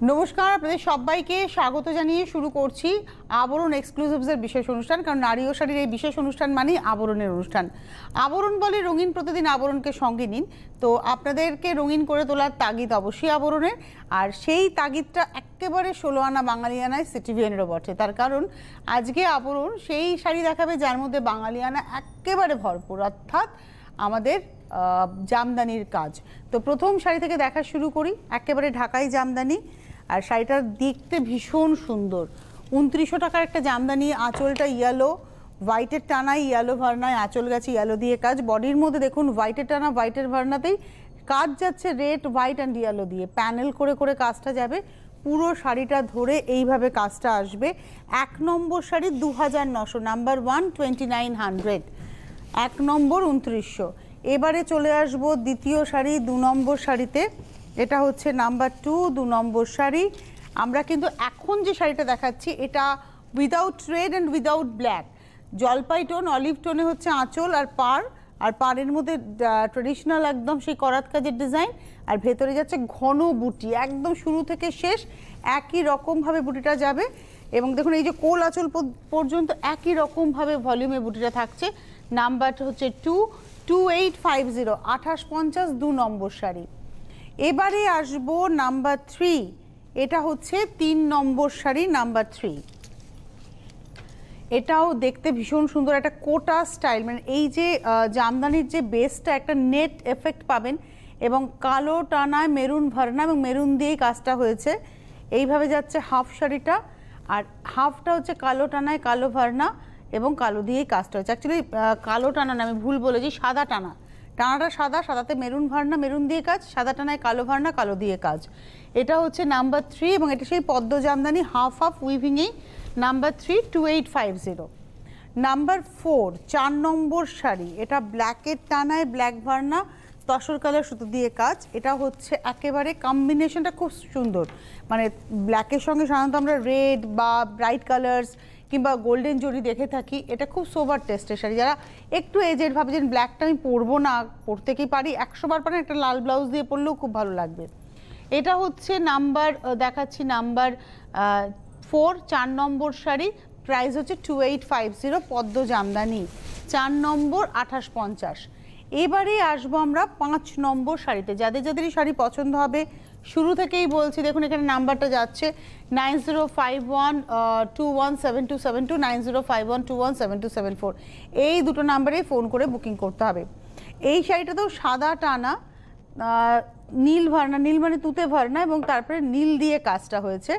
নমস্কার, আপনাদের সবাইকে স্বাগত জানিয়ে শুরু করছি আবরণ এক্সক্লুসিভসের বিশেষ অনুষ্ঠান। কারণ নারী ও শাড়ির এই বিশেষ অনুষ্ঠান মানেই আবরণের অনুষ্ঠান। আবরণ বলে রঙিন প্রতিদিন আবরণকে সঙ্গে নিন। তো আপনাদেরকে রঙিন করে তোলার তাগিদ অবশ্যই আবরণের, আর সেই তাগিদটা একেবারে 16 আনা বাঙালিয়ানায় সিটিভিএনেরও বটে। তার কারণ আজকে আবরণ সেই শাড়ি দেখাবে যার মধ্যে বাঙালিয়ানা একেবারে ভরপুর, অর্থাৎ আমাদের জামদানির কাজ। তো প্রথম শাড়ি থেকে দেখা শুরু করি, একেবারে ঢাকাই জামদানি। আর শাড়িটা দেখতে ভীষণ সুন্দর, 2900 টাকার একটা জামদানি। আঁচলটা ইয়েলো, হোয়াইটের টানায় ইয়েলো ভার্নায় আঁচল গেছে ইয়েলো দিয়ে কাজ। বডির মধ্যে দেখুন হোয়াইটের টানা, হোয়াইটের ভার্নাতেই কাজ যাচ্ছে রেড, হোয়াইট অ্যান্ড ইয়েলো দিয়ে। প্যানেল করে করে কাজটা যাবে, পুরো শাড়িটা ধরে এইভাবে কাজটা আসবে। 1 নম্বর শাড়ি 2900, নাম্বার 1 2900, 1 নম্বর 2900। এবারে চলে আসবো দ্বিতীয় শাড়ি, 2 নম্বর শাড়িতে। এটা হচ্ছে নাম্বার 2, 2 নম্বর শাড়ি। আমরা কিন্তু এখন যে শাড়িটা দেখাচ্ছি এটা without red and without black, জলপাই টোন, অলিভ টোনে হচ্ছে আঁচল আর পাড়। আর পাড়ের মধ্যে ট্রেডিশনাল একদম সেই করাত কাজের ডিজাইন, আর ভেতরে যাচ্ছে ঘন বুটি, একদম শুরু থেকে শেষ একই রকমভাবে বুটিটা যাবে। এবং দেখুন এই যে কোল আঁচল পর্যন্ত একই রকমভাবে ভলিউমে বুটিটা থাকছে। নাম্বারটা হচ্ছে 2850, 2850, 2 নম্বর শাড়ি। এবারে আসবো নাম্বার 3, এটা হচ্ছে 3 নম্বর শাড়ি, নাম্বার 3। এটাও দেখতে ভীষণ সুন্দর, একটা কোটা স্টাইল, মানে এই যে জামদানির যে বেসটা একটা নেট এফেক্ট পাবেন, এবং কালো টানায় মেরুন ভার্না এবং মেরুন দিয়েই কাজটা হয়েছে। এইভাবে যাচ্ছে হাফ শাড়িটা, আর হাফটা হচ্ছে কালো টানায় কালো ভার্না এবং কালো দিয়েই কাজটা হয়েছে। অ্যাকচুয়ালি কালো টানা না, আমি ভুল বলেছি, সাদা টানা। টানাটা সাদা, সাদাতে মেরুন ভার্না, মেরুন দিয়ে কাজ, সাদা টানায় কালো ভার্না, কালো দিয়ে কাজ। এটা হচ্ছে নাম্বার 3, এবং এটা সেই পদ্ম জামদানি হাফ হাফ উইভিংয়েই। নাম্বার 3 2850। নাম্বার 4, 4 নম্বর শাড়ি। এটা ব্ল্যাকের টানায় ব্ল্যাক ভার্না, তসর কালার সুতো দিয়ে কাজ। এটা হচ্ছে একেবারে কম্বিনেশনটা খুব সুন্দর, মানে ব্ল্যাকের সঙ্গে সাধারণত আমরা রেড বা ব্রাইট কালার্স কিংবা গোল্ডেন জরি দেখে থাকি। এটা খুব সোবার টেস্টের শাড়ি। যারা একটু এজেড ভাবছেন ব্ল্যাকটা আমি পরবো না, পরতে কি পারি, 100 বার পারেন, একটা লাল ব্লাউজ দিয়ে পরলেও খুব ভালো লাগবে। এটা হচ্ছে নাম্বার দেখাচ্ছি নাম্বার 4, 4 নম্বর শাড়ি। প্রাইস হচ্ছে 2850, পদ্ম জামদানি, 4 নম্বর 2850। এবারে আসবো আমরা 5 নম্বর শাড়িতে। যাদের যাদেরই শাড়ি পছন্দ হবে শুরু থেকেই বলছি, দেখুন এখানে নাম্বারটা যাচ্ছে 9051217272, 9051217274। এই দুটো নাম্বারে ফোন করে বুকিং করতে হবে। এই শাড়িটাতেও সাদা টানা নীল ভার্না, নীল মানে তুতে ভার্না, এবং তারপরে নীল দিয়ে কাজটা হয়েছে।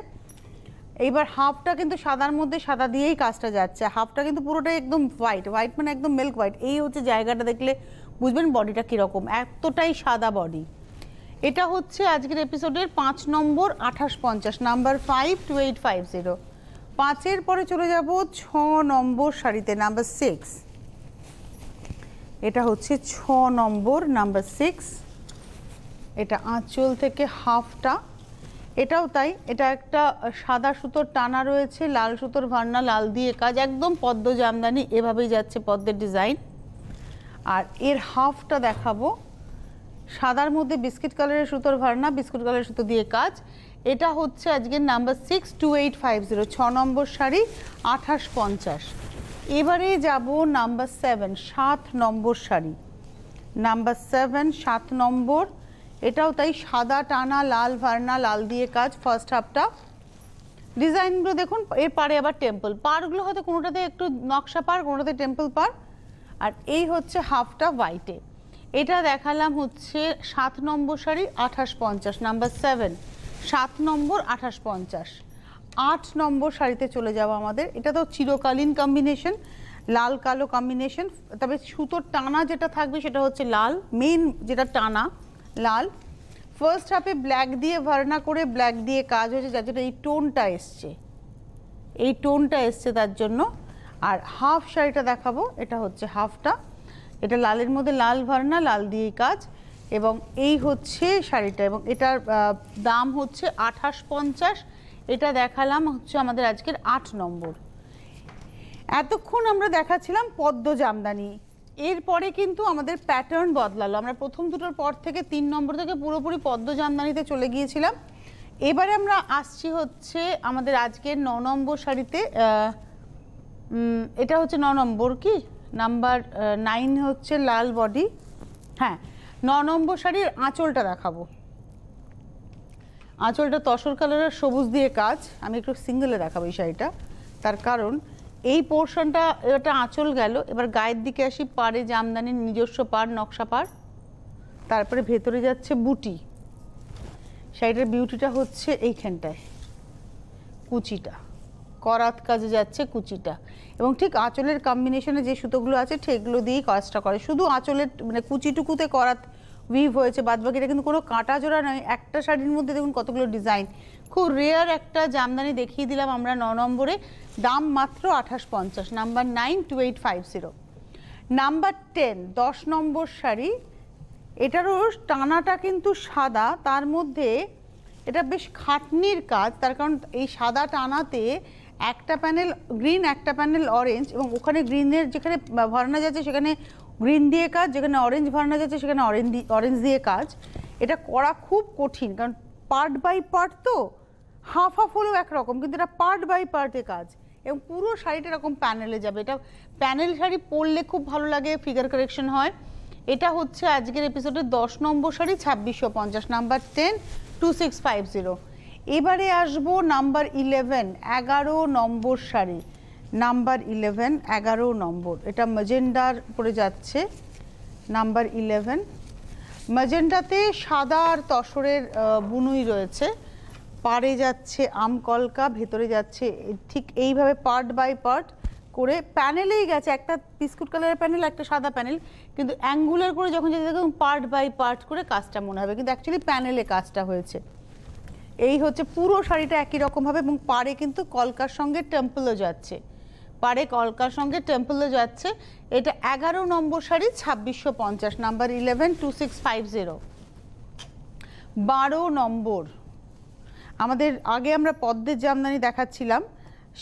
এইবার হাফটা কিন্তু সাদার মধ্যে সাদা দিয়েই কাজটা যাচ্ছে, হাফটা কিন্তু পুরোটাই একদম হোয়াইট, হোয়াইট মানে একদম মিল্ক হোয়াইট। এই হচ্ছে জায়গাটা দেখলে বুঝবেন বডিটা কীরকম, এতটাই সাদা বডি। এটা হচ্ছে আজকের এপিসোডের 5 নম্বর 2850, নাম্বার 5 2850। 5-এর পরে চলে যাব 6 নম্বর শাড়িতে, নাম্বার 6। এটা হচ্ছে 6 নম্বর, নাম্বার 6। এটা আঁচল থেকে হাফটা, এটাও তাই। এটা একটা সাদা সুতোর টানা রয়েছে, লাল সুতোর ভার্না, লাল দিয়ে কাজ, একদম পদ্ম জামদানি, এভাবেই যাচ্ছে পদ্মের ডিজাইন। আর এর হাফটা দেখাবো, সাদার মধ্যে বিস্কিট কালারের সুতোর ভার্না, বিস্কুট কালারের সুতো দিয়ে কাজ। এটা হচ্ছে আজকের নাম্বার 6 2850, 6 নম্বর শাড়ি, 2850। এবারে যাব নাম্বার 7, 7 নম্বর শাড়ি, নাম্বার 7, 7 নম্বর। এটাও তাই, সাদা টানা লাল ভার্না, লাল দিয়ে কাজ। ফার্স্ট হাফটা ডিজাইনগুলো দেখুন, এর পারে আবার টেম্পল পারগুলো, হয়তো কোনোটাতে একটু নকশা পার, কোনোটাতে টেম্পল পার। আর এই হচ্ছে হাফটা হোয়াইটে। এটা দেখালাম হচ্ছে 7 নম্বর শাড়ি, 2850, নাম্বার 7, 7 নম্বর 2850। 8 নম্বর শাড়িতে চলে যাবো আমাদের। এটা তো চিরকালীন কম্বিনেশন, লাল কালো কম্বিনেশন, তবে সুতোর টানা যেটা থাকবে সেটা হচ্ছে লাল, মেন যেটা টানা লাল। ফার্স্ট হাফে ব্ল্যাক দিয়ে ভার্না করে ব্ল্যাক দিয়ে কাজ হয়েছে, যার জন্য এই টোনটা এসছে, এই টোনটা এসছে তার জন্য। আর হাফ শাড়িটা দেখাবো, এটা হচ্ছে হাফটা। এটা লালের মধ্যে লাল ভার্না, লাল দিয়েই কাজ, এবং এই হচ্ছে শাড়িটা, এবং এটার দাম হচ্ছে 2850। এটা দেখালাম হচ্ছে আমাদের আজকের 8 নম্বর। এতক্ষণ আমরা দেখাচ্ছিলাম পদ্ম জামদানি, এরপরে কিন্তু আমাদের প্যাটার্ন বদলালো। আমরা প্রথম দুটোর পর থেকে 3 নম্বর থেকে পুরোপুরি পদ্ম জামদানিতে চলে গিয়েছিলাম। এবারে আমরা আসছি হচ্ছে আমাদের আজকের 9 নম্বর শাড়িতে। এটা হচ্ছে 9 নম্বর, কি নাম্বার 9 হচ্ছে লাল বডি। হ্যাঁ, 9 নম্বর শাড়ির আঁচলটা দেখাবো। আঁচলটা তসর কালারের সবুজ দিয়ে কাজ। আমি একটু সিঙ্গেলে দেখাবো এই শাড়িটা, তার কারণ এই পোর্শনটা, এটা আঁচল গেল। এবার গায়ের দিকে আসি, পাড়ে জামদানির নিজস্ব পাড়, নকশা পাড়, তারপরে ভেতরে যাচ্ছে বুটি। শাড়িটার বিউটিটা হচ্ছে এইখানটায় কুচিটা, করাত কাজে যাচ্ছে কুচিটা, এবং ঠিক আঁচলের কম্বিনেশনে যে সুতোগুলো আছে ঠিক এগুলো দিয়েই কাজটা করে। শুধু আঁচলের মানে কুচিটুকুতে করাত উইভ হয়েছে, বাদবাকিটা কিন্তু কোনো কাটা জোড়া নয়। একটা শাড়ির মধ্যে দেখুন কতগুলো ডিজাইন। খুব রেয়ার একটা জামদানি দেখিয়ে দিলাম আমরা 9 নম্বরে। দাম মাত্র 2850, নাম্বার 92850। নাম্বার 10 10 নম্বর শাড়ি। এটারও টানাটা কিন্তু সাদা, তার মধ্যে এটা বেশ খাটনির কাজ, তার কারণ এই সাদা টানাতে একটা প্যানেল গ্রিন, একটা প্যানেল অরেঞ্জ, এবং ওখানে গ্রিনের যেখানে ভরানো যাচ্ছে সেখানে গ্রিন দিয়ে কাজ, যেখানে অরেঞ্জ ভরানো যাচ্ছে সেখানে অরেঞ্জ দিয়ে কাজ। এটা করা খুব কঠিন, কারণ পার্ট বাই পার্ট, তো হাফ হাফ হলেও একরকম, কিন্তু এটা পার্ট বাই পার্টে কাজ, এবং পুরো শাড়িটা এরকম প্যানেলে যাবে। এটা প্যানেল শাড়ি পরলে খুব ভালো লাগে, ফিগার কারেকশন হয়। এটা হচ্ছে আজকের এপিসোডের 10 নম্বর শাড়ি, 2650, নাম্বার 10 2650। এবারে আসবো নাম্বার 11 11 নম্বর শাড়ি, নাম্বার 11 11 নম্বর। এটা ম্যাজেন্ডার পরে যাচ্ছে, নাম্বার 11। ম্যাজেন্ডাতে সাদা আর তসরের বুনুই রয়েছে, পাড়ে যাচ্ছে আমকলকা, ভেতরে যাচ্ছে ঠিক এইভাবে পার্ট বাই পার্ট করে প্যানেলেই গেছে। একটা বিস্কুট কালারের প্যানেল, একটা সাদা প্যানেল, কিন্তু অ্যাঙ্গুলার করে যখন যেতে দেখুন পার্ট বাই পার্ট করে কাজটা মনে হবে, কিন্তু অ্যাকচুয়ালি প্যানেলে কাজটা হয়েছে। এই হচ্ছে পুরো শাড়িটা একই রকমভাবে, এবং পাড়ে কিন্তু কলকার সঙ্গে টেম্পলও যাচ্ছে, পাড়ে কলকার সঙ্গে টেম্পলও যাচ্ছে। এটা 11 নম্বর শাড়ি, 2650, নাম্বার 11 2650। 12 নম্বর আমাদের আগে আমরা পদ্মের জামদানি দেখাচ্ছিলাম,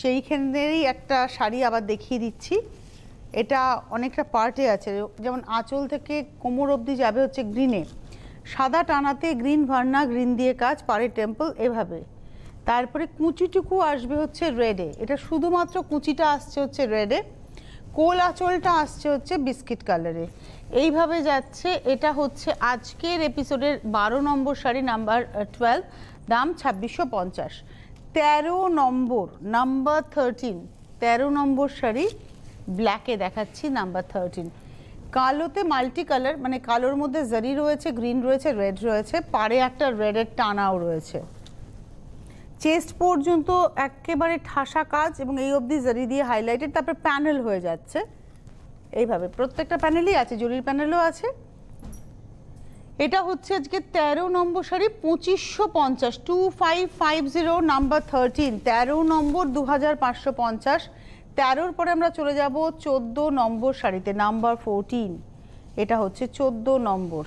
সেইখানেরই একটা শাড়ি আবার দেখিয়ে দিচ্ছি। এটা অনেকটা পার্টে আছে, যেমন আঁচল থেকে কোমর অবধি যাবে হচ্ছে গ্রিনে, সাদা টানাতে গ্রিন ভার্না, গ্রিন দিয়ে কাজ, পাড়ে টেম্পল এভাবে। তারপরে কুচিটুকু আসবে হচ্ছে রেডে, এটা শুধুমাত্র কুচিটা আসছে হচ্ছে রেডে, কোল আঁচলটা আসছে হচ্ছে বিস্কিট কালারে, এইভাবে যাচ্ছে। এটা হচ্ছে আজকের এপিসোডের 12 নম্বর শাড়ি, নাম্বার 12, দাম 2650। 13 নম্বর, নাম্বার 13 13 নম্বর শাড়ি ব্ল্যাকে দেখাচ্ছি, নাম্বার 13। কালোতে মাল্টি কালার, মানে কালোর মধ্যে জারি রয়েছে, গ্রিন রয়েছে, রেড রয়েছে, পাড়ে একটা রেডের টানাও রয়েছে। চেস্ট পর্যন্ত একেবারে ঠাসা কাজ, এবং এই অবধি জারি দিয়ে হাইলাইটেড, তারপর প্যানেল হয়ে যাচ্ছে এইভাবে। প্রত্যেকটা প্যানেলই আছে, জরির প্যানেলও আছে। এটা হচ্ছে আজকে 13 নম্বর শাড়ি, 2550, 2550, নাম্বার 13। 13 নম্বর 2550। 13-র পরে আমরা চলে যাব 14 নম্বর শাড়িতে, নাম্বার 14। এটা হচ্ছে 14 নম্বর,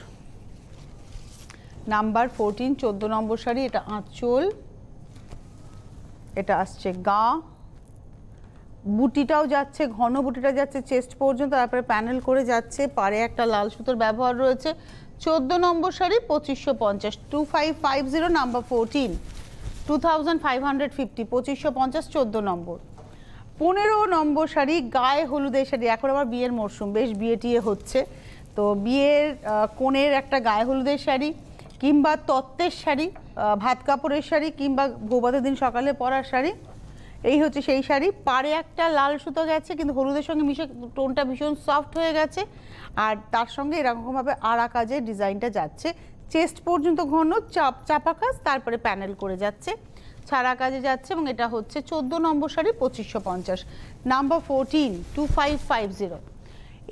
নাম্বার 14, 14 নম্বর শাড়ি। এটা আঁচল, এটা আসছে গা, বুটিটাও যাচ্ছে, ঘন বুটিটা যাচ্ছে চেস্ট পর্যন্ত, তারপরে প্যানেল করে যাচ্ছে, পাড়ে একটা লাল সুতোর ব্যবহার রয়েছে। 14 নম্বর শাড়ি, 2550, 2550, নাম্বার 14, 2550, 2550, 14 নম্বর। 15 নম্বর শাড়ি, গায়ে হলুদের শাড়ি। এখন আবার বিয়ের মরশুম, বেশ বিয়ে টিয়ে হচ্ছে, তো বিয়ের কোণের একটা গায়ে হলুদের শাড়ি, কিংবা তত্ত্বের শাড়ি, ভাত কাপড়ের শাড়ি, কিংবা ভোবাতের দিন সকালে পরার শাড়ি, এই হচ্ছে সেই শাড়ি। পাড়ে একটা লাল সুতো গেছে, কিন্তু হলুদের সঙ্গে মিশে টোনটা ভীষণ সফট হয়ে গেছে, আর তার সঙ্গে এরকমভাবে আড়া কাজের ডিজাইনটা যাচ্ছে। চেস্ট পর্যন্ত ঘন চাপা কাজ, তারপরে প্যানেল করে যাচ্ছে, ছাড়া কাজে যাচ্ছে, এবং এটা হচ্ছে 14 নম্বর শাড়ি, 2550, নাম্বার 14, 2550।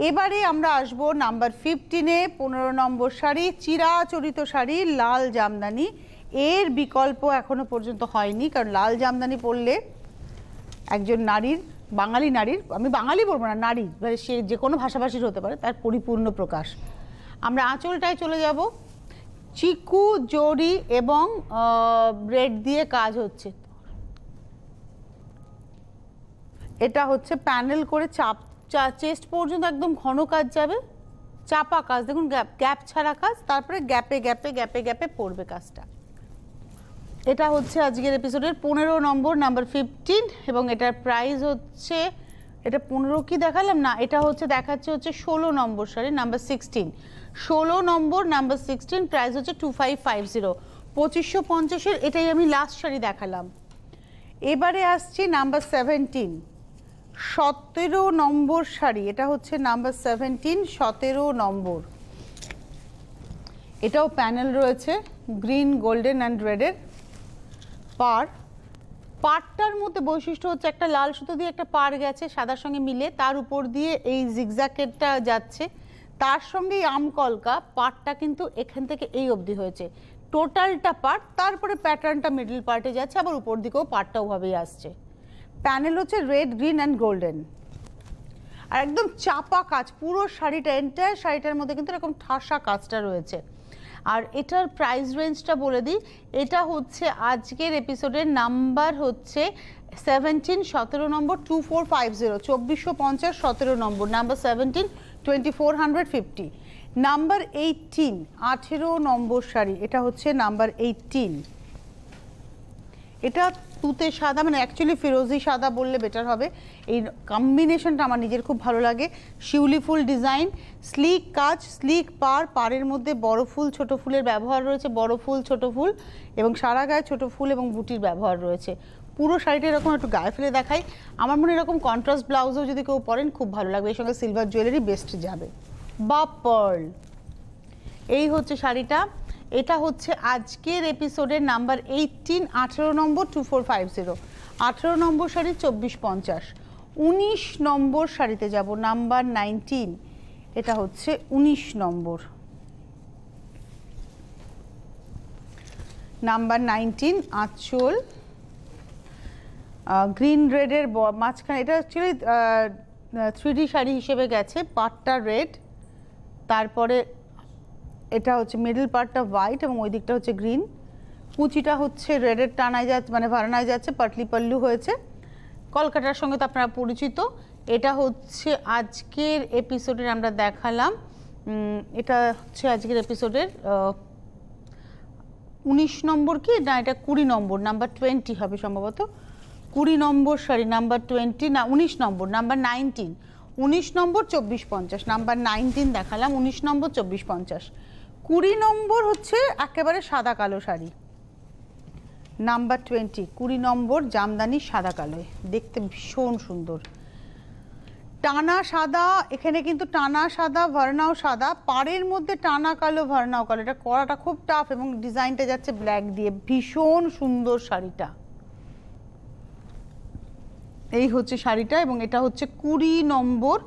এবারে আমরা আসবো নাম্বার 15-এ, 15 নম্বর শাড়ি, চিরাচরিত শাড়ি, লাল জামদানি। এর বিকল্প এখনো পর্যন্ত হয়নি, কারণ লাল জামদানি পরলে একজন নারীর, বাঙালি নারীর, আমি বাঙালি বলবো না, নারী, মানে সে যে কোনো ভাষাভাষীর হতে পারে, তার পরিপূর্ণ প্রকাশ। আমরা আঁচলটায় চলে যাব, চিকু, জরি এবং ব্রেড দিয়ে কাজ হচ্ছে। এটা হচ্ছে প্যানেল করে চেস্ট পর্যন্ত একদম ঘন কাজ যাবে, চাপা কাজ, দেখুন গ্যাপ ছাড়া কাজ, তারপরে গ্যাপে গ্যাপে গ্যাপে গ্যাপে পড়বে কাজটা। এটা হচ্ছে আজকের এপিসোডের 15 নম্বর, নাম্বার 15, এবং এটার প্রাইস হচ্ছে, এটা 15 কি দেখালাম না, এটা হচ্ছে দেখাচ্ছে হচ্ছে 16 নম্বর শাড়ি, নাম্বার 16, 16 নম্বর, নাম্বার 16, প্রাইস হচ্ছে 2550, 2550-এর এটাই আমি লাস্ট শাড়ি দেখালাম। এবারে আসছি নাম্বার 17, 17 নম্বর শাড়ি, এটা হচ্ছে নাম্বার 17, 17 নম্বর। এটাও প্যানেল রয়েছে গ্রিন, গোল্ডেন অ্যান্ড রেডের পার। পাড়টার মধ্যে বৈশিষ্ট্য হচ্ছে একটা লাল সুতো দিয়ে একটা পাড় গেছে সাদার সঙ্গে মিলে, তার উপর দিয়ে এই জিগজ্যাগটা যাচ্ছে, তার সঙ্গে এই আমকলকা পাড়টা কিন্তু এখান থেকে এই অবধি হয়েছে টোটালটা পার্ট, তারপরে প্যাটার্নটা মিডল পার্টে যাচ্ছে, আবার উপর দিকেও পার্টটা ওভাবেই আসছে। প্যানেল হচ্ছে রেড, গ্রিন অ্যান্ড গোল্ডেন, আর একদম চাপা কাজ পুরো শাড়িটা, এন্টায়ার শাড়িটার মধ্যে কিন্তু এরকম ঠাসা কাজটা রয়েছে। আর এটার প্রাইস রেঞ্জটা বলে দিই, এটা হচ্ছে আজকের এপিসোডের নাম্বার হচ্ছে 17, 17 নম্বর, 2450, 2450, 17 নম্বর, নাম্বার 17, 2450। নাম্বার 18, 18 নম্বর শাড়ি, এটা হচ্ছে নাম্বার 18। এটা তুতে সাদা, মানে অ্যাকচুয়ালি ফিরোজি সাদা বললে বেটার হবে, এই কম্বিনেশনটা আমার নিজের খুব ভালো লাগে। শিউলি ফুল ডিজাইন, স্লিক কাজ, স্লিক পার, পাড়ের মধ্যে বড় ফুল ছোট ফুলের ব্যবহার রয়েছে, বড় ফুল ছোট ফুল, এবং সারা গায়ে ছোট ফুল এবং বুটির ব্যবহার রয়েছে। পুরো শাড়িটা এরকম একটু গায়ে ফেলে দেখাই, আমার মনে এরকম কন্ট্রাস্ট ব্লাউজও যদি কেউ পরেন খুব ভালো লাগবে, এর সঙ্গে সিলভার জুয়েলারি বেস্ট যাবে, বা পার্ল। এই হচ্ছে শাড়িটা, এটা হচ্ছে আজকের এপিসোডের নাম্বার 18, 18 নম্বর, 2450, 18 নম্বর শাড়ি 2450। 19 নম্বর শাড়িতে যাব, নাম্বার 19, এটা হচ্ছে 19 নম্বর, নাম্বার 19, আঁচল গ্রিন রেডের মাঝখানে, এটা অ্যাকচুয়ালি 3D শাড়ি হিসেবে গেছে, পাটটা রেড, তারপরে এটা হচ্ছে মিডল পার্টটা হোয়াইট এবং ওই দিকটা হচ্ছে গ্রিন, কুচিটা হচ্ছে রেডের টানায় যাচ্ছে, মানে ভাড়ানায় যাচ্ছে, পাটলি পাল্লু হয়েছে, কলকাতার সঙ্গে তো আপনারা পরিচিত। এটা হচ্ছে আজকের এপিসোডের আমরা দেখালাম, এটা হচ্ছে আজকের এপিসোডের 19 নম্বর কি না, এটা 20 নম্বর, নাম্বার 20 হবে সম্ভবত, 20 নম্বর শাড়ি, নাম্বার 20 না 19 নম্বর, নাম্বার 19, 19 নম্বর 2450, নাম্বার 19 দেখালাম, 19 নম্বর 2450। 20 নম্বর হচ্ছে একেবারে সাদা কালো শাড়ি, নাম্বার 20, 20 নম্বর জামদানি সাদা কালোয়, দেখতে ভীষণ সুন্দর, টানা সাদা, এখানে কিন্তু টানা সাদা, ভার্নাও সাদা, পাড়ের মধ্যে টানা কালো, ভার্নাও কালো, এটা করাটা খুব টাফ এবং ডিজাইনটা যাচ্ছে ব্ল্যাক দিয়ে, ভীষণ সুন্দর শাড়িটা। এই হচ্ছে শাড়িটা, এবং এটা হচ্ছে 20 নম্বর,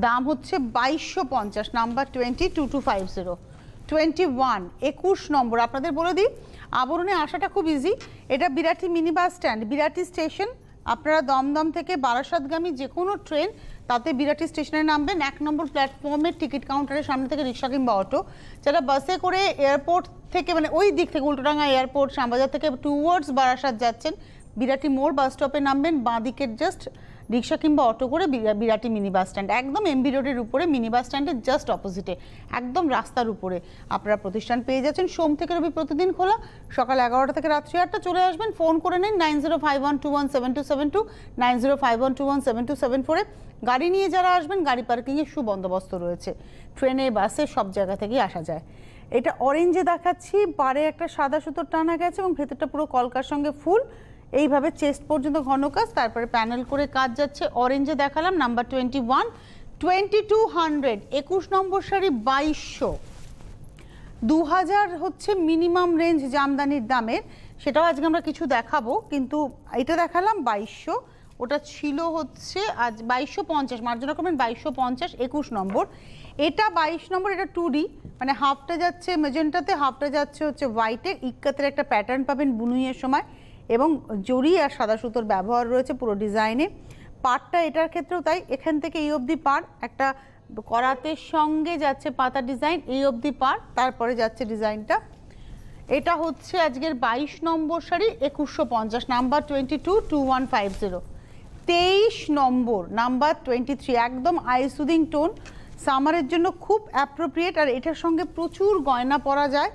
দাম হচ্ছে 2250, নাম্বার 20, 2250। 21, 21 নম্বর, আপনাদের বলে দিই আবরণে আসাটা খুব ইজি, এটা Birati mini bus stand, Birati station, আপনারা দমদম থেকে বারাসাতগামী যে কোনো ট্রেন তাতে বিরাটি স্টেশনে নামবেন, 1 নম্বর প্ল্যাটফর্মের টিকিট কাউন্টারের সামনে থেকে রিক্সা কিংবা অটো, যারা বাসে করে এয়ারপোর্ট থেকে, মানে ওই দিক থেকে উল্টোডাঙ্গা এয়ারপোর্ট শ্যামবাজার থেকে টুয়ার্ডস বারাসাত যাচ্ছেন, বিরাটি মোড় বাস স্টপে নামবেন, বাঁ দিকের জাস্ট রিক্সা কিংবা অটো করে বিরাটি মিনি বাস স্ট্যান্ড, একদম এমবি রোডের উপরে, মিনি বাস স্ট্যান্ডের জাস্ট অপোজিটে, একদম রাস্তার উপরে আপনারা প্রতিষ্ঠান পেয়ে যাচ্ছেন। সোম থেকে রবি প্রতিদিন খোলা, সকাল 11টা থেকে রাত্রি 8টা। চলে আসবেন, ফোন করে নিন 9051217272, 9051217274-এ। গাড়ি নিয়ে যারা আসবেন গাড়ি পার্কিংয়ের সুবন্দোবস্ত রয়েছে, ট্রেনে বাসে সব জায়গা থেকেই আসা যায়। এটা অরেঞ্জে দেখাচ্ছি, পাড়ে একটা সাদা সুতোর টানা গেছে এবং ভেতরটা পুরো কলকার সঙ্গে ফুল, এইভাবে চেস্ট পর্যন্ত ঘন কাজ, তারপরে প্যানেল করে কাজ যাচ্ছে। অরেঞ্জে দেখালাম, নাম্বার 21, 2200, 21 নম্বর শাড়ি 2200, 2000 হচ্ছে মিনিমাম রেঞ্জ জামদানির দামের, সেটাও আজকে আমরা কিছু দেখাবো, কিন্তু এটা দেখালাম 2200, ওটা ছিল হচ্ছে আজ 2250, মার্জিন করবেন 2250, 21 নম্বর। এটা 22 নম্বর, এটা 2D, মানে হাফটা যাচ্ছে মেজেন্টাতে, হাফটা যাচ্ছে হচ্ছে হোয়াইটে, ইক্কাতের একটা প্যাটার্ন পাবেন বুনুইয়ের সময়, এবং জরি আর সাদা সুতোর ব্যবহার রয়েছে পুরো ডিজাইনে। পাড়টা এটার ক্ষেত্রেও তাই, এখান থেকে এই অবধি পাড়, একটা করাতের সঙ্গে যাচ্ছে পাতা ডিজাইন, এই অবধি পাড়, তারপরে যাচ্ছে ডিজাইনটা। এটা হচ্ছে আজকের 22 নম্বর শাড়ি, 2150, নাম্বার 22, 2150। 23 নম্বর, নাম্বার 23, একদম আই সুদিং টোন, সামারের জন্য খুব অ্যাপ্রোপ্রিয়েট, আর এটার সঙ্গে প্রচুর গয়না পরা যায়।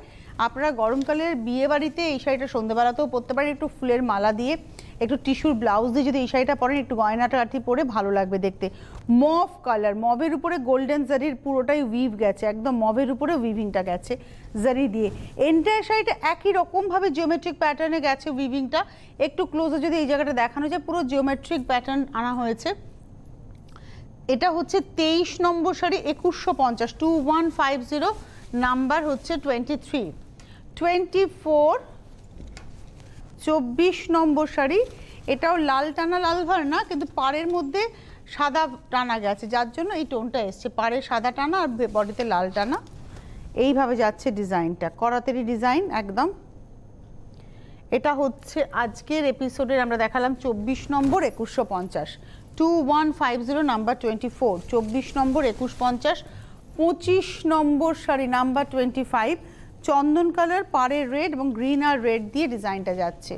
আপনারা গরমকালের বিয়ে বাড়িতে এই শাড়িটা সন্ধ্যেবেলাতেও পরতে পারেন, একটু ফুলের মালা দিয়ে, একটু টিস্যুর ব্লাউজ দিয়ে যদি এই শাড়িটা পরেন, একটু গয়নাটা আরতি পরে ভালো লাগবে দেখতে। মভ কালার, মভের উপরে গোল্ডেন জারির পুরোটাই উইভ গেছে, একদম মভের উপরে উইভিংটা গেছে জারি দিয়ে। এন্টায়ার শাড়িটা একই রকমভাবে জিওমেট্রিক প্যাটার্নে গেছে উইভিংটা। একটু ক্লোজে যদি এই জায়গাটা দেখানো যায়, পুরো জিওমেট্রিক প্যাটার্ন আনা হয়েছে। এটা হচ্ছে 23 নম্বর শাড়ি, 2150, 2150, নাম্বার হচ্ছে 23। 24, 24 নম্বর শাড়ি, এটাও লাল টানা লাল ভার না, কিন্তু পাড়ের মধ্যে সাদা টানা গেছে, যার জন্য এই টোনটা এসছে। পাড়ে সাদা টানা আর বডিতে লাল টানা, এইভাবে যাচ্ছে ডিজাইনটা, করাতেরই ডিজাইন একদম। এটা হচ্ছে আজকের এপিসোডের আমরা দেখালাম 24 নম্বর 2150, 2150, নাম্বার 24। 24 নম্বর 2150। 25 নম্বর শাড়ি, নাম্বার 25, চন্দন কালার, পাড়ের রেড এবং গ্রিন আর রেড দিয়ে ডিজাইনটা যাচ্ছে।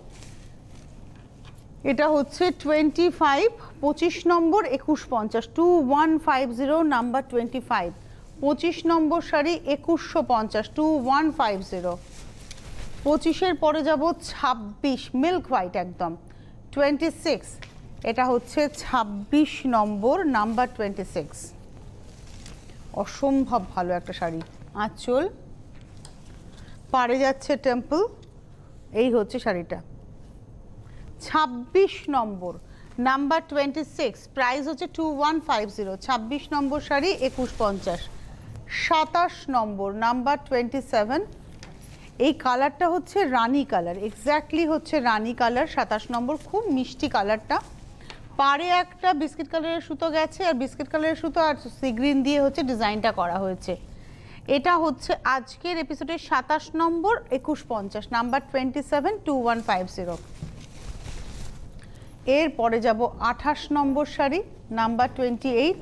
এটা হচ্ছে 25, 25 নম্বর 2150, 2150, নাম্বার 25। 25 নম্বর শাড়ি 2150, 2150। 25-এর পরে যাব 26, মিল্ক হোয়াইট একদম, 26। এটা হচ্ছে 26 নম্বর, নাম্বার 26। অসম্ভব ভালো একটা শাড়ি, আঁচল, পাড়ে যাচ্ছে টেম্পল, এই হচ্ছে শাড়িটা। 26 নম্বর, নাম্বার 26, প্রাইস হচ্ছে 2150। 26 নম্বর শাড়ি 2150। 27 নম্বর, নাম্বার 27, এই কালারটা হচ্ছে রানী কালার, এক্স্যাক্টলি হচ্ছে রানী কালার। 27 নম্বর, খুব মিষ্টি কালারটা। পাড়ে একটা বিস্কিট কালারের সুতো গেছে, আর বিস্কিট কালারের সুতো আর সি গ্রিন দিয়ে হচ্ছে ডিজাইনটা করা হয়েছে। এটা হচ্ছে আজকের এপিসোডের 27 নম্বর 2150, নাম্বার 27, 2150। এরপরে যাব 28 নম্বর শাড়ি, নাম্বার 28।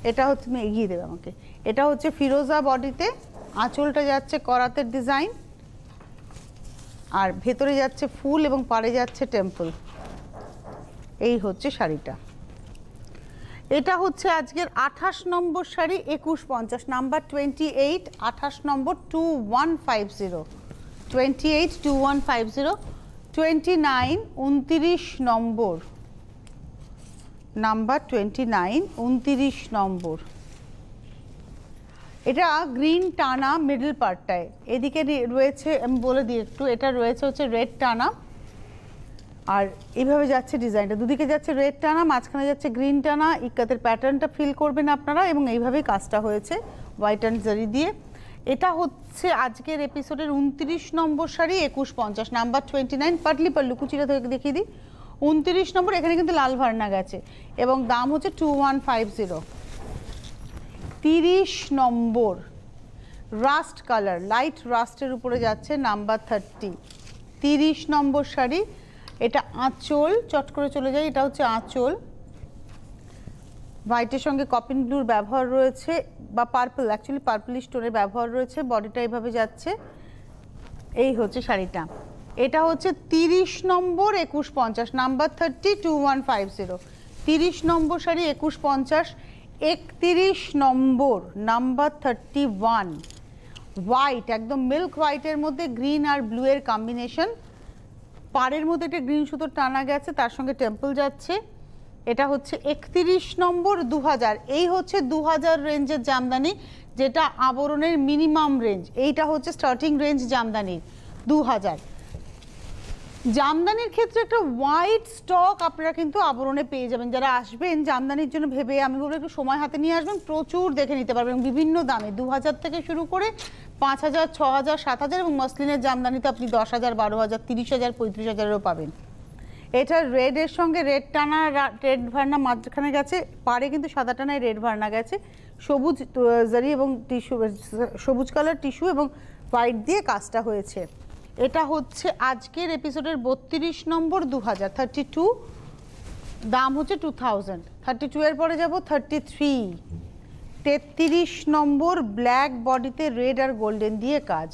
এটা হচ্ছে, তুমি এগিয়ে দেবে আমাকে, এটা হচ্ছে ফিরোজা বডিতে, আঁচলটা যাচ্ছে করাতের ডিজাইন, আর ভেতরে যাচ্ছে ফুল এবং পাড়ে যাচ্ছে টেম্পল, এই হচ্ছে শাড়িটা। এটা হচ্ছে আজকের 28 নম্বর শাড়ি 2150, নাম্বার 28, 28 নম্বর 2150, 28, 2150। 29, 29 নম্বর, নাম্বার 29, 29 নম্বর। এটা গ্রিন টানা মিডল পার্টটায়, এদিকে রয়েছে, আমি বলে দিই একটু, এটা রয়েছে হচ্ছে রেড টানা, আর এইভাবে যাচ্ছে ডিজাইনটা, দুদিকে যাচ্ছে রেড টানা, মাঝখানে যাচ্ছে গ্রিন টানা। ইক্কাতের প্যাটার্নটা ফিল করবেন আপনারা, এবং এইভাবেই কাজটা হয়েছে হোয়াইট অ্যান্ড জারি দিয়ে। এটা হচ্ছে আজকের এপিসোডের 29 নম্বর শাড়ি 2150, নাম্বার 29, পাটলি পাল্লু, কুচিটা থেকে দেখিয়ে দিই, 29 নম্বর। এখানে কিন্তু লাল ভার্না গেছে এবং দাম হচ্ছে 2150। 30 নম্বর, রাস্ট কালার, লাইট রাস্টের উপরে যাচ্ছে, নাম্বার 30। 30 নম্বর শাড়ি, এটা আঁচল, চট করে চলে যায়, এটা হচ্ছে আঁচল, হোয়াইটের সঙ্গে কপিন ব্লুর ব্যবহার রয়েছে, বা পার্পল, অ্যাকচুয়ালি পার্পলিশ টোনের ব্যবহার রয়েছে, বডিটা এইভাবে যাচ্ছে, এই হচ্ছে শাড়িটা। এটা হচ্ছে 30 নম্বর 2150, নাম্বার 30, 2150। 30 নম্বর শাড়ি 2150। 31 নম্বর, নাম্বার 31, হোয়াইট, একদম মিল্ক হোয়াইটের মধ্যে গ্রিন আর ব্লু এর কম্বিনেশন, পাড়ের মধ্যে একটা গ্রিন সুতোর টানা গেছে, তার সঙ্গে টেম্পল যাচ্ছে। এটা হচ্ছে 31 নম্বর, 2000, এই হচ্ছে 2000 রেঞ্জের জামদানি, যেটা আবরণের মিনিমাম রেঞ্জ, এইটা হচ্ছে স্টার্টিং রেঞ্জ জামদানির 2000। জামদানির ক্ষেত্রে একটা হোয়াইট স্টক আপনারা কিন্তু আবরণে পেয়ে যাবেন, যারা আসবেন জামদানির জন্য ভেবে, আমি বলবো একটু সময় হাতে নিয়ে আসবেন, প্রচুর দেখে নিতে পারবেন বিভিন্ন দামে, 2000 থেকে শুরু করে 5000, 6000, 7000, এবং মসলিনের জামদানিতে আপনি 10000, 12000, 30000, 35000-এরও পাবেন। এটা রেডের সঙ্গে রেড টানা, রেড ভার্না মাঝখানে গেছে, পাড়ে কিন্তু সাদা টানায় রেড ভার্না গেছে, সবুজ জারি এবং টিস্যু, সবুজ কালার টিস্যু এবং হোয়াইট দিয়ে কাজটা হয়েছে। এটা হচ্ছে আজকের এপিসোডের 32 নম্বর, 2000, 32, দাম হচ্ছে 2000। 32 এর পরে যাব 33। 33 নম্বর, ব্ল্যাক বডিতে রেড আর গোল্ডেন দিয়ে কাজ,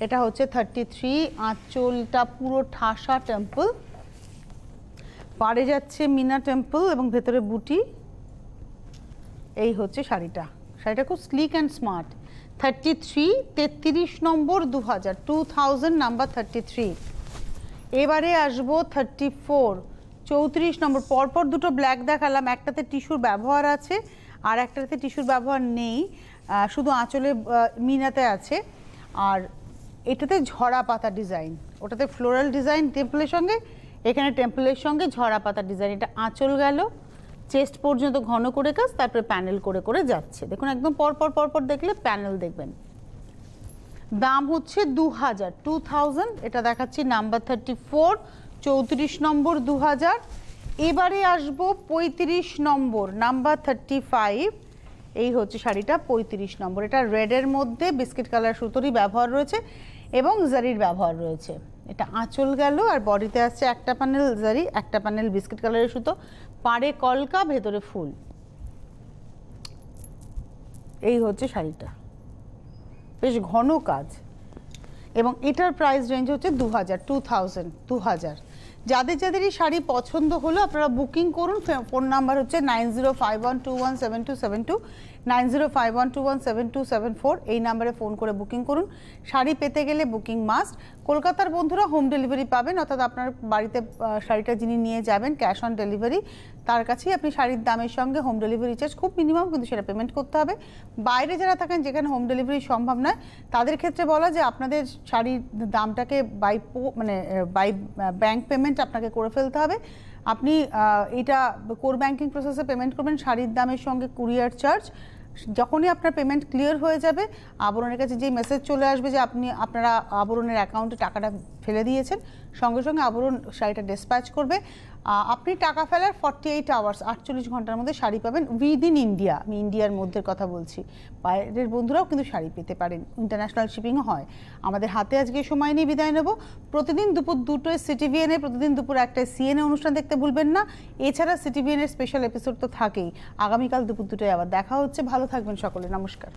এটা হচ্ছে 33। আঁচলটা পুরো ঠাসা টেম্পল, পাড়ে যাচ্ছে মিনা টেম্পল এবং ভেতরে বুটি, এই হচ্ছে শাড়িটা। শাড়িটা খুব slick and smart. 33, 33 number 2000, 2000 number 33। এবারে আসবো 34, 34 নম্বর। পরপর দুটো ব্ল্যাক দেখালাম, একটাতে টিস্যুর ব্যবহার আছে আর একটাতে টিস্যুর ব্যবহার নেই, শুধু আঁচলে মিনাতে আছে। আর এটাতে ঝরা পাতা ডিজাইন, ওটাতে ফ্লোরাল ডিজাইন টেম্পলের সঙ্গে, এখানে টেম্পলের সঙ্গে ঝরা পাতা ডিজাইন। এটা আঁচল গেল, চেস্ট পর্যন্ত ঘন করে কাজ, তারপরে প্যানেল করে করে যাচ্ছে। দেখুন একদম পরপর পরপর দেখলে প্যানেল দেখবেন। দাম হচ্ছে 2000, 2000। এটা দেখাচ্ছি নাম্বার 34, 34 নম্বর 2000। এবারে আসবো 35 নম্বর, নাম্বার 35। এই হচ্ছে শাড়িটা 35 নম্বর। এটা রেডের মধ্যে বিস্কিট কালার সুতোরই ব্যবহার রয়েছে এবং জারির ব্যবহার রয়েছে। এটা আঁচল গেল আর বডিতে আসছে একটা প্যানেল জারি, একটা প্যানেল বিস্কিট কালারের সুতো, পাড়ে কলকা, ভেতরে ফুল। এই হচ্ছে শাড়িটা, বেশ ঘন কাজ এবং এটার প্রাইস রেঞ্জ হচ্ছে 2000, 2000। যাদের যাদেরই শাড়ি পছন্দ হলো আপনারা বুকিং করুন। ফোন নাম্বার হচ্ছে 9051217272, 9051217274। এই নাম্বারে ফোন করে বুকিং করুন। শাড়ি পেতে গেলে বুকিং মাস্ট। কলকাতার বন্ধুরা হোম ডেলিভারি পাবেন, অর্থাৎ আপনার বাড়িতে শাড়িটা যিনি নিয়ে যাবেন ক্যাশ অন ডেলিভারি, তার কাছেই আপনি শাড়ির দামের সঙ্গে হোম ডেলিভারি চার্জ খুব মিনিমাম কিন্তু সেটা পেমেন্ট করতে হবে। বাইরে যারা থাকেন যেখানে হোম ডেলিভারি সম্ভব নয় তাদের ক্ষেত্রে বলা যে আপনাদের শাড়ির দামটাকে বাই ব্যাংক পেমেন্ট আপনাকে করে ফেলতে হবে। আপনি এটা কোর ব্যাংকিং প্রসেসে পেমেন্ট করবেন শাড়ির দামের সঙ্গে কুরিয়ার চার্জ। যখনই আপনার পেমেন্ট ক্লিয়ার হয়ে যাবে আবরণের কাছে যেই মেসেজ চলে আসবে যে আপনারা আবরণের অ্যাকাউন্টে টাকাটা ফেলে দিয়েছেন, সঙ্গে সঙ্গে আবরণ শাড়িটা ডিসপ্যাচ করবে। আপনি টাকা ফেলার 48 আওয়ার্স, 48 ঘন্টার মধ্যে শাড়ি পাবেন উইদিন ইন্ডিয়া। আমি ইন্ডিয়ার মধ্যে কথা বলছি, বাইরের বন্ধুরাও কিন্তু শাড়ি পেতে পারেন, ইন্টারন্যাশনাল শিপিংও হয়। আমাদের হাতে আজকে সময় নিয়ে বিদায় নেব। প্রতিদিন দুপুর 2টোয় সিটিভিএনে, প্রতিদিন দুপুর 1টায় সিএনএ অনুষ্ঠান দেখতে ভুলবেন না। এছাড়া সিটিভিএনের স্পেশাল এপিসোড তো থাকেই। আগামীকাল দুপুর 2টায় আবার দেখা হচ্ছে। ভালো থাকবেন সকলে, নমস্কার।